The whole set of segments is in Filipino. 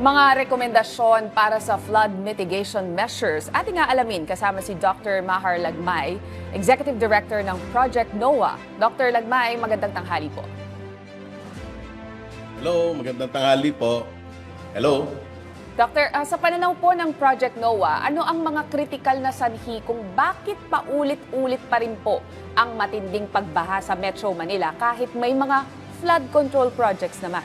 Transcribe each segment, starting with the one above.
Mga rekomendasyon para sa flood mitigation measures. Ating aalamin kasama si Dr. Mahar Lagmay, Executive Director ng Project NOAA. Dr. Lagmay, magandang tanghali po. Hello, magandang tanghali po. Hello. Dr., sa pananaw po ng Project NOAA, ano ang mga kritikal na sanhi kung bakit paulit-ulit pa rin po ang matinding pagbaha sa Metro Manila kahit may mga flood control projects naman?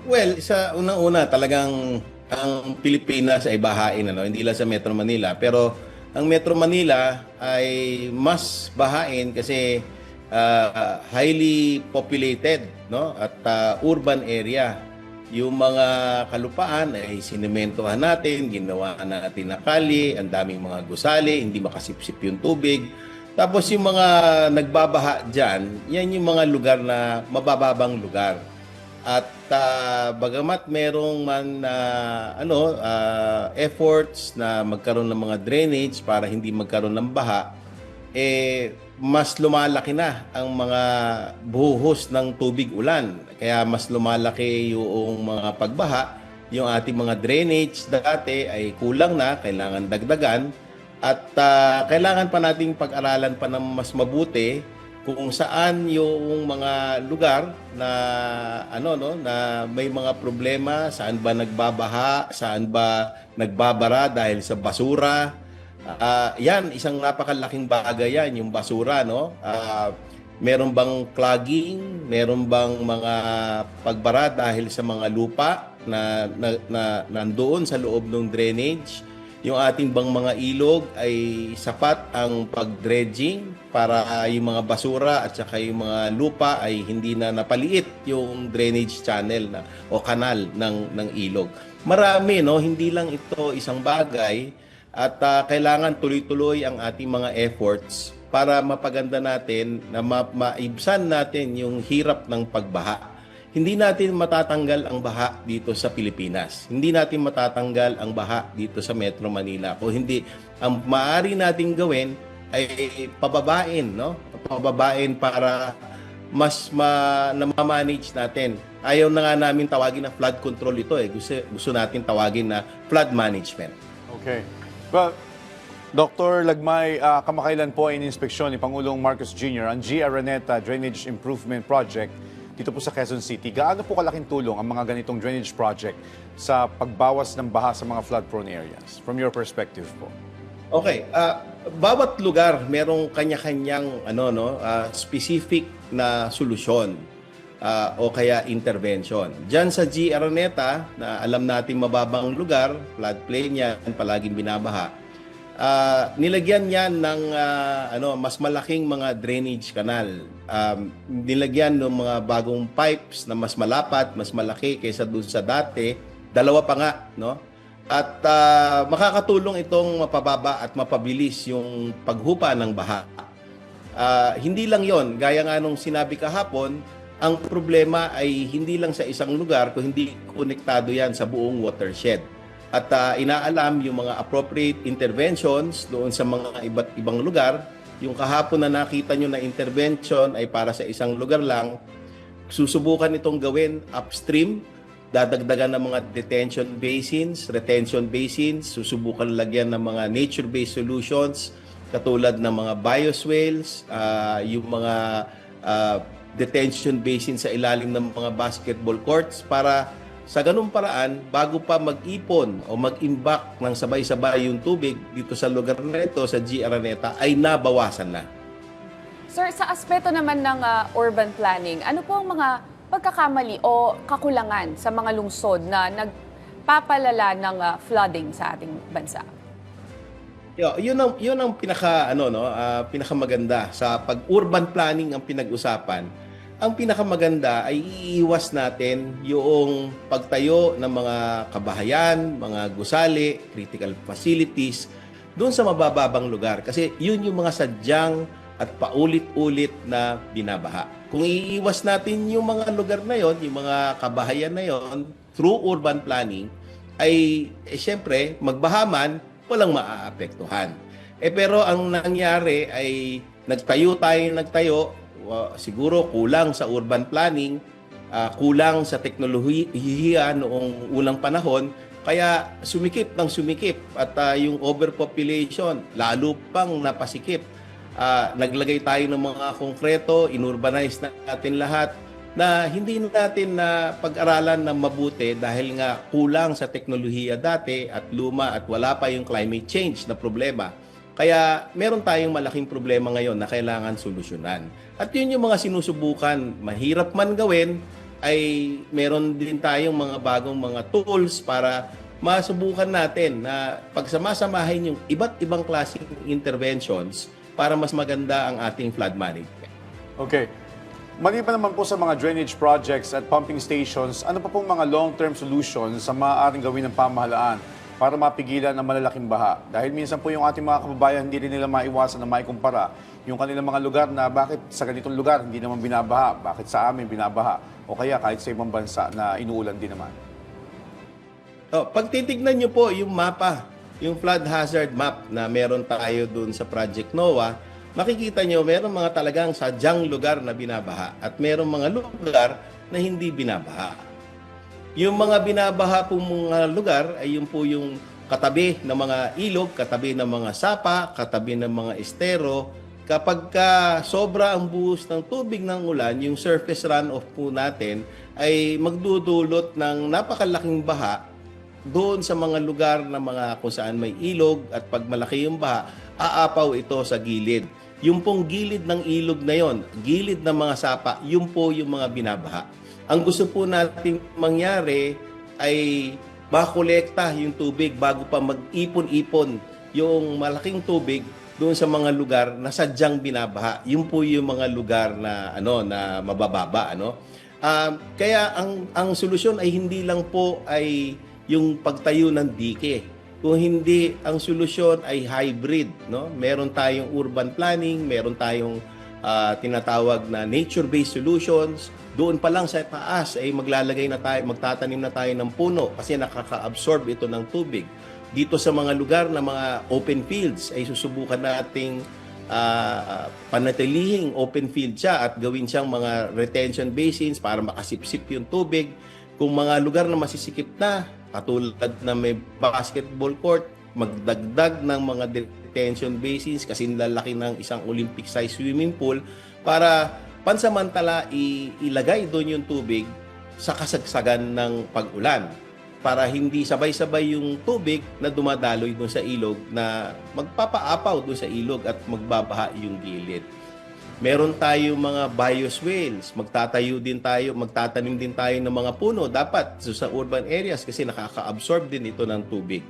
Well, sa unang-una talagang ang Pilipinas ay bahain, hindi lang sa Metro Manila. Pero ang Metro Manila ay mas bahain kasi highly populated, no? At urban area. Yung mga kalupaan ay sinementohan natin, ginawa natin na kali, ang daming mga gusali, hindi makasipsip yung tubig. Tapos yung mga nagbabaha dyan, yan yung mga lugar na mabababang lugar. At bagamat merong efforts na magkaroon ng mga drainage para hindi magkaroon ng baha, mas lumalaki na ang mga buhos ng tubig ulan. Kaya mas lumalaki yung mga pagbaha. Yung ating mga drainage dati ay kulang na, kailangan dagdagan. At kailangan pa nating pag-aralan pa ng mas mabuti kung saan yung mga lugar na na may mga problema, saan ba nagbabaha, saan ba nagbabara dahil sa basura. Yan, isang napakalaking bagay yan, yung basura, no? Meron bang clogging, meron bang mga pagbara dahil sa mga lupa na nandoon sa loob ng drainage? Yung ating bang mga ilog ay sapat ang pag-dredging para yung mga basura at saka yung mga lupa ay hindi na napaliit yung drainage channel o kanal ng ilog. Marami, no? Hindi lang ito isang bagay at kailangan tuloy-tuloy ang ating mga efforts para mapaganda natin na maibsan natin yung hirap ng pagbaha. Hindi natin matatanggal ang baha dito sa Pilipinas. Hindi natin matatanggal ang baha dito sa Metro Manila. Kung hindi, ang maaari nating gawin ay pababain, no? Pababain para mas na-manage natin. Ayaw na nga namin tawagin na flood control ito eh. Gusto natin tawagin na flood management. Okay. Well, Dr. Lagmay, kamakailan po ay ininspeksyon ni Pangulong Marcos Jr. ang G. Araneta Drainage Improvement Project dito po sa Quezon City. Gaano po kalaking tulong ang mga ganitong drainage project sa pagbawas ng baha sa mga flood-prone areas? From your perspective po. Okay, bawat lugar merong kanya-kanyang specific na solusyon o kaya intervention. Diyan sa G. Araneta, na alam natin mababang lugar, floodplain yan, palaging binabaha. Nilagyan yan ng mas malaking mga drainage canal. Nilagyan ng mga bagong pipes na mas malapat, mas malaki kaysa dun sa dati. Dalawa pa nga, no? At makakatulong itong mapababa at mapabilis yung paghupa ng baha. Hindi lang yon, gaya nga nung sinabi kahapon, ang problema ay hindi lang sa isang lugar, kung hindi konektado yan sa buong watershed. At inaalam yung mga appropriate interventions doon sa mga iba't ibang lugar. Yung kahapon na nakita nyo na intervention ay para sa isang lugar lang. Susubukan itong gawin upstream. Dadagdagan ng mga detention basins, retention basins. Susubukan lagyan ng mga nature-based solutions katulad ng mga bioswales, yung mga detention basins sa ilalim ng mga basketball courts para sa ganung paraan, bago pa mag-ipon o mag-imbak ng sabay-sabay yung tubig dito sa lugar na ito, sa G. Araneta, ay nabawasan na. Sir, sa aspeto naman ng urban planning, ano po ang mga pagkakamali o kakulangan sa mga lungsod na nagpapalala ng flooding sa ating bansa? Yun ang pinakamaganda sa pag-urban planning ang pinag-usapan. Ang pinakamaganda ay iiwas natin yung pagtayo ng mga kabahayan, mga gusali, critical facilities doon sa mabababang lugar. Kasi yun yung mga sadyang at paulit-ulit na binabaha. Kung iiwas natin yung mga lugar na yon, yung mga kabahayan na yon through urban planning, ay syempre magbahaman, walang maaapektuhan. Pero ang nangyari ay nagtayo, siguro kulang sa urban planning, kulang sa teknolohiya noong unang panahon, kaya sumikip ng sumikip at yung overpopulation lalo pang napasikip. Naglagay tayo ng mga konkreto, inurbanize natin lahat na hindi natin na pag-aralan ng mabuti dahil nga kulang sa teknolohiya dati at luma at wala pa yung climate change na problema. Kaya meron tayong malaking problema ngayon na kailangan solusyonan. At yun yung mga sinusubukan, mahirap man gawin, ay meron din tayong mga bagong mga tools para masubukan natin na pagsamasamahin yung iba't ibang klaseng interventions para mas maganda ang ating flood management. Okay. Maliban naman po sa mga drainage projects at pumping stations, ano pa pong mga long-term solutions sa maaaring gawin ng pamahalaan para mapigilan ang malalaking baha? Dahil minsan po yung ating mga kababayan, hindi rin nila maiwasan na maikumpara yung kanilang mga lugar na bakit sa ganitong lugar hindi naman binabaha, bakit sa amin binabaha, o kaya kahit sa ibang bansa na inuulan din naman. Pag titignan nyo po yung mapa, yung flood hazard map na meron tayo dun sa Project NOAA, makikita nyo meron mga talagang sadyang lugar na binabaha at meron mga lugar na hindi binabaha. Yung mga binabaha pong mga lugar ay yun po yung katabi ng mga ilog, katabi ng mga sapa, katabi ng mga estero. Kapag sobra ang buhos ng tubig ng ulan, yung surface runoff po natin ay magdudulot ng napakalaking baha doon sa mga lugar na mga kung saan may ilog at pag malaki yung baha, aapaw ito sa gilid. Yung pong gilid ng ilog na yon, gilid ng mga sapa, yun po yung mga binabaha. Ang gusto po natin mangyari ay makolekta yung tubig bago pa mag-ipon-ipon yung malaking tubig doon sa mga lugar na sadyang binabaha. Yun po yung mga lugar na na mabababa, kaya ang solusyon ay hindi lang po ay yung pagtayo ng dike. Kung hindi, ang solusyon ay hybrid, Meron tayong urban planning, meron tayong tinatawag na nature-based solutions. Doon pa lang sa taas ay magtatanim na tayo ng puno kasi nakaka-absorb ito ng tubig. Dito sa mga lugar na mga open fields ay susubukan nating panatilihing open field siya at gawin siyang mga retention basins para makasipsip yung tubig. Kung mga lugar na masisikip na, katulad na may basketball court, magdagdag ng mga detention basins kasi lalaki ng isang Olympic-sized swimming pool para pansamantala ilagay doon yung tubig sa kasagsagan ng pag-ulan para hindi sabay-sabay yung tubig na dumadaloy doon sa ilog na magpapaapaw doon sa ilog at magbabaha yung gilid. Meron tayo mga bioswales, magtatanim din tayo ng mga puno dapat sa urban areas kasi nakaka-absorb din ito ng tubig.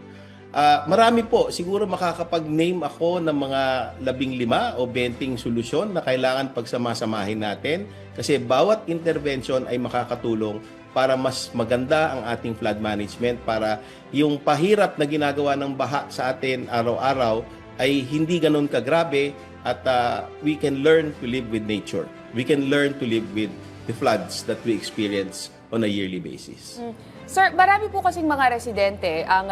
Marami po, siguro makakapag-name ako ng mga 15 o 20 solusyon na kailangan pagsamasamahin natin kasi bawat intervention ay makakatulong para mas maganda ang ating flood management para yung pahirap na ginagawa ng baha sa atin araw-araw ay hindi ganun kagrabe at we can learn to live with nature. We can learn to live with the floods that we experience on a yearly basis. Sir, marami po kasing mga residente ang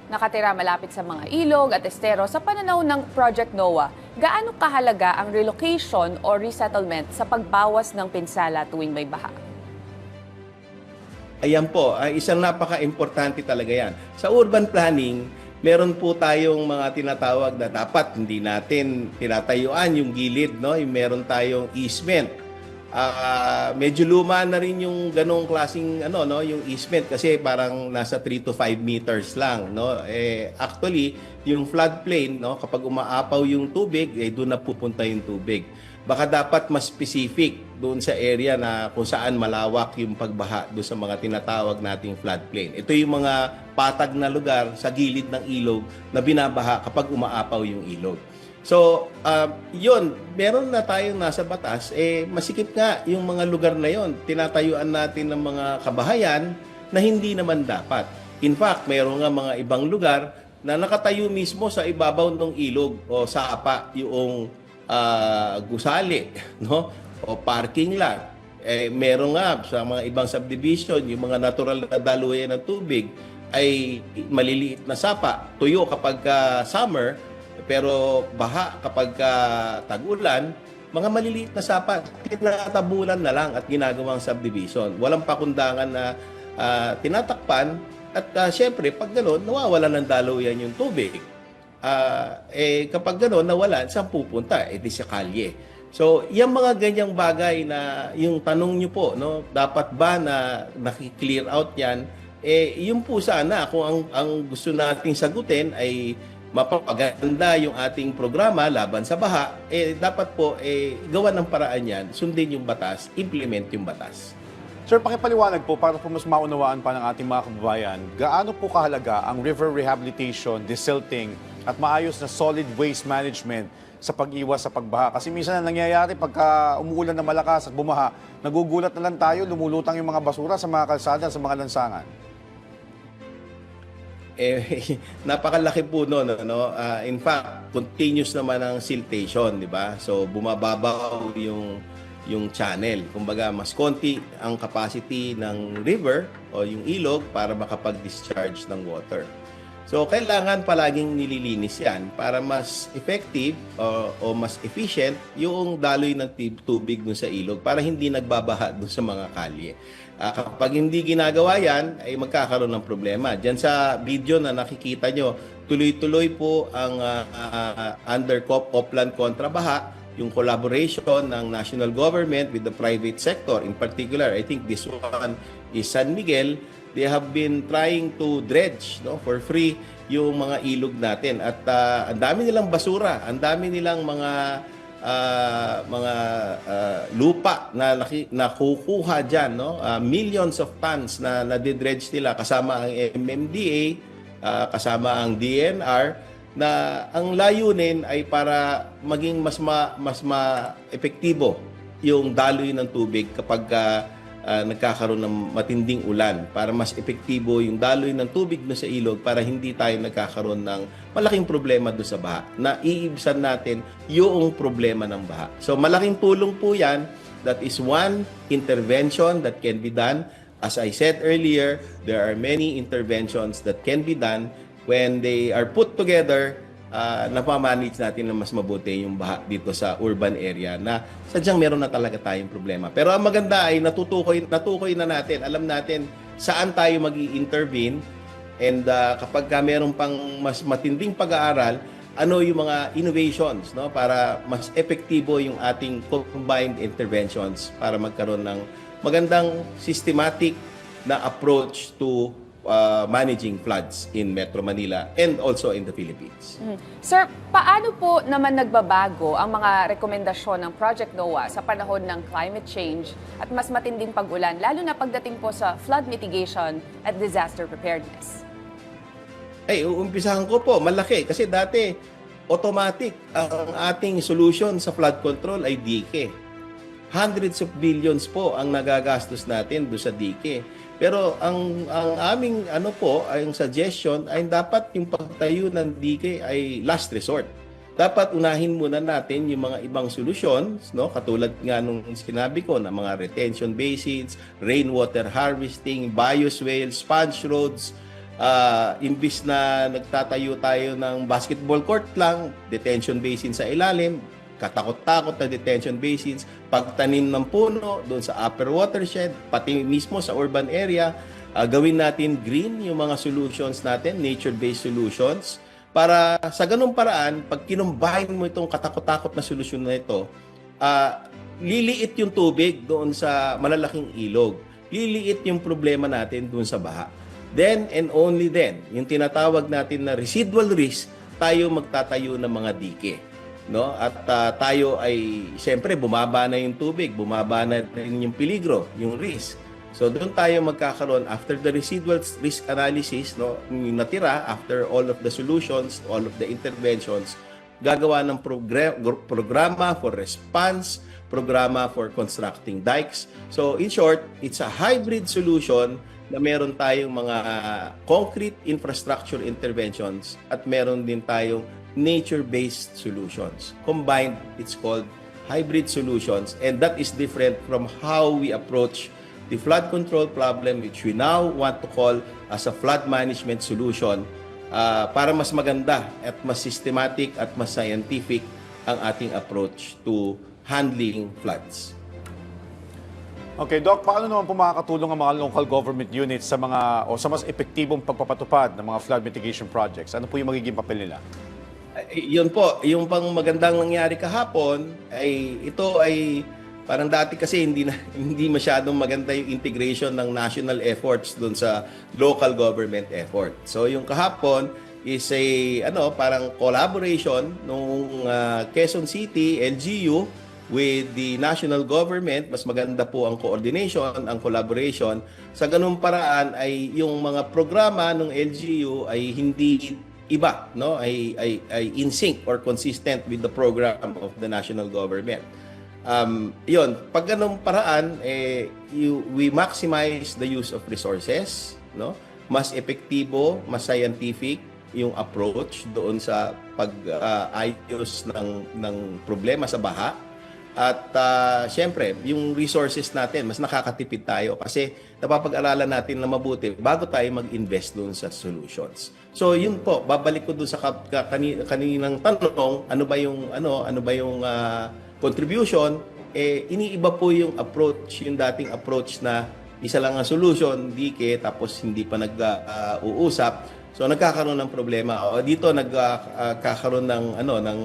nakatira malapit sa mga ilog at estero. Sa pananaw ng Project NOAA, gaano kahalaga ang relocation o resettlement sa pagbawas ng pinsala tuwing may baha? Ayan po, isang napaka-importante talaga yan. Sa urban planning, meron po tayong mga tinatawag na dapat hindi natin tinatayuan yung gilid, Meron tayong easement. Medyo luma na rin yung ganong klaseng yung easement kasi parang nasa 3 to 5 meters lang, Actually, yung floodplain, kapag umaapaw yung tubig, doon na pupunta yung tubig. Baka dapat mas specific doon sa area na kung saan malawak yung pagbaha doon sa mga tinatawag nating floodplain. Ito yung mga patag na lugar sa gilid ng ilog na binabaha kapag umaapaw yung ilog. So, yun, meron na tayong nasa batas, masikip nga yung mga lugar na yon. Tinatayuan natin ng mga kabahayan na hindi naman dapat. In fact, meron nga mga ibang lugar na nakatayo mismo sa ibabaw ng ilog o sa apa yung gusali, o parking lot. Meron nga sa mga ibang subdivision, yung mga natural na daluyan ng tubig ay maliliit na sapa, tuyo kapag summer, pero baha kapag tag-ulan. mga maliliit na sapa, tinatabulan na lang at ginagawang subdivision. Walang pakundangan na tinatakpan at syempre, pag gano'n, nawawalan ng daluyan yung tubig. Kapag gano'n, nawalan, saan pupunta? Di sa kalye. So, yung mga ganyang bagay na yung tanong nyo po, no, dapat ba na nakiklear out yan? Yun po sana, kung ang gusto nating sagutin ay mapapaganda yung ating programa laban sa baha, dapat po gawa ng paraan yan, sundin yung batas, implement yung batas. Sir, pakipaliwanag po para po mas maunawaan pa ng ating mga kababayan, gaano po kahalaga ang river rehabilitation, desilting at maayos na solid waste management sa pag-iwas sa pagbaha? Kasi minsan na nangyayari pagka umuulan na malakas at bumaha, nagugulat na lang tayo, lumulutang yung mga basura sa mga kalsada, sa mga lansangan. Napakalaki po noon, no? In fact, continuous naman ang siltation, di ba? So bumababaw yung channel. Kumbaga, mas konti ang capacity ng river o yung ilog para makapag-discharge ng water. So kailangan palaging nililinis yan para mas effective o mas efficient yung daloy ng tubig dun sa ilog para hindi nagbabaha dun sa mga kalye. Kapag hindi ginagawa yan, ay magkakaroon ng problema. Diyan sa video na nakikita nyo, tuloy-tuloy po ang under Oplan kontra baha, yung collaboration ng national government with the private sector. In particular, I think this one is San Miguel. They have been trying to dredge, no, for free yung mga ilog natin. At ang dami nilang basura, ang dami nilang mga lupa na nakukuha dyan, no? Millions of tons na nadidredge nila kasama ang MMDA, kasama ang DNR, na ang layunin ay para maging mas epektibo yung daloy ng tubig kapag nagkakaroon ng matinding ulan, para mas epektibo yung daloy ng tubig na sa ilog para hindi tayo nagkakaroon ng malaking problema doon sa baha, na iibsan natin yung problema ng baha. So malaking tulong po yan. That is one intervention that can be done. As I said earlier, there are many interventions that can be done when they are put together. Napamanage natin na mas mabuti yung baha dito sa urban area na sadyang meron na talaga tayong problema. Pero ang maganda ay natutukoy na natin, alam natin saan tayo mag-i-intervene, and kapag meron pang mas matinding pag-aaral, ano yung mga innovations, no, para mas epektibo yung ating combined interventions para magkaroon ng magandang systematic na approach to managing floods in Metro Manila and also in the Philippines. Sir, paano po naman nagbabago ang mga rekomendasyon ng Project NOAA sa panahon ng climate change at mas matinding pag-ulan, lalo na pagdating po sa flood mitigation at disaster preparedness? Uumpisahan ko po, malaki. Kasi dati, automatic ang ating solution sa flood control ay dike. Hundreds of billions po ang nagagastos natin doon sa dike. Pero ang aming ang suggestion ay dapat yung pagtayo ng dike ay last resort. Dapat unahin muna natin yung mga ibang solusyon, no? Katulad nga nung sinabi ko na mga retention basins, rainwater harvesting, bioswales, sponge roads. Imbis na nagtatayo tayo ng basketball court lang, detention basin sa ilalim, katakot-takot na detention basins, pagtanim ng puno doon sa upper watershed, pati mismo sa urban area, gawin natin green yung mga solutions natin, nature-based solutions, para sa ganung paraan, pag kinumbine mo itong katakot-takot na solusyon na ito, liliit yung tubig doon sa malalaking ilog, liliit yung problema natin doon sa baha. Then and only then, yung tinatawag natin na residual risk, tayo magtatayo ng mga dike. No? At tayo ay siyempre bumaba na yung tubig, bumaba na rin yung peligro, yung risk. So doon tayo magkakaroon after the residual risk analysis, no, yung natira after all of the solutions, all of the interventions, gagawa ng programa for response, programa for constructing dikes. So in short, it's a hybrid solution na meron tayong mga concrete infrastructure interventions at meron din tayong nature-based solutions. Combined, it's called hybrid solutions, and that is different from how we approach the flood control problem, which we now want to call as a flood management solution, para mas maganda at mas systematic at mas scientific ang ating approach to handling floods. Okay, Doc, paano naman po makakatulong ang mga local government units sa mga o sa mas epektibong pagpapatupad ng mga flood mitigation projects? Ano po yung magiging papel nila? Yun po, yung pang magandang nangyari kahapon ay ito ay parang dati kasi hindi masyadong maganda yung integration ng national efforts doon sa local government effort. So yung kahapon is a parang collaboration nung Quezon City LGU with the national government. Mas maganda po ang coordination, ang collaboration. Sa ganung paraan ay yung mga programa ng LGU ay hindi iba, no? Ay in sync or consistent with the program of the national government. Yun, pag ganung paraan, we maximize the use of resources, no? Mas epektibo, mas scientific yung approach doon sa pag-ayos ng problema sa baha. At syempre, yung resources natin, mas nakakatipid tayo kasi napapag-aralan natin na mabuti bago tayo mag-invest doon sa solutions. So yun po, babalik ko doon sa kaninang tanong, ano ba yung contribution? Iniiba po yung approach, yung dating approach na isa lang ang solution, dike, tapos hindi pa nag-uusap. So nagkakaroon ng problema. O dito nagkakaroon ng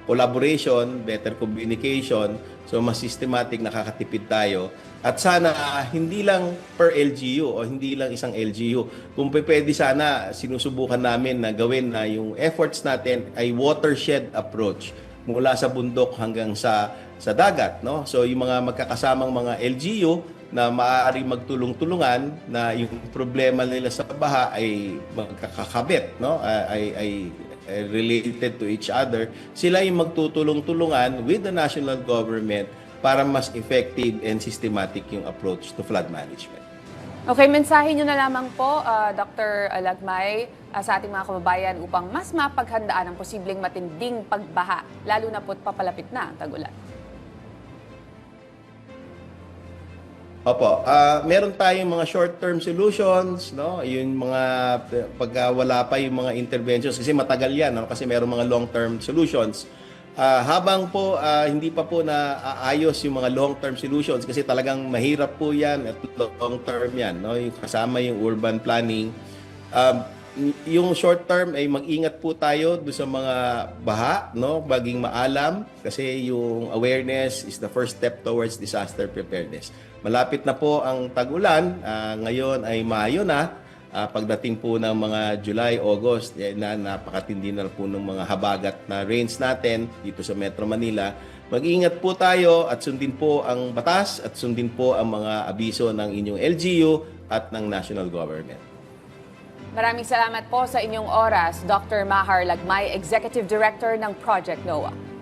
collaboration, better communication. So mas systematic, nakakatipid tayo. At sana hindi lang per LGU o hindi lang isang LGU. Kung pwede sana sinusubukan namin na gawin na yung efforts natin ay watershed approach mula sa bundok hanggang sa dagat, no? So yung mga magkakasamang mga LGU na maaari magtulong-tulungan na yung problema nila sa baha ay magkakakabit, no? Ay related to each other. Sila yung magtutulong-tulungan with the national government para mas effective and systematic yung approach to flood management. Okay, mensahe nyo na lamang po, Dr. Lagmay, sa ating mga kababayan upang mas mapaghandaan ang posibleng matinding pagbaha, lalo na po't papalapit na ang tag-ulan. Opo, meron tayong mga short-term solutions, no? Yung mga pag wala pa yung mga interventions kasi matagal 'yan, no? Kasi meron mga long-term solutions. Habang po hindi pa po naayos yung mga long-term solutions kasi talagang mahirap po 'yan at long-term 'yan, no? Yung kasama yung urban planning. Yung short-term ay mag-ingat po tayo do sa mga baha, no? Baging maalam kasi yung awareness is the first step towards disaster preparedness. Malapit na po ang tag-ulan. Ngayon ay Mayo na. Pagdating po ng mga July, August, napakatindi na po ng mga habagat na rains natin dito sa Metro Manila. Mag-ingat po tayo at sundin po ang batas at sundin po ang mga abiso ng inyong LGU at ng national government. Maraming salamat po sa inyong oras, Dr. Mahar Lagmay, Executive Director ng Project NOAA.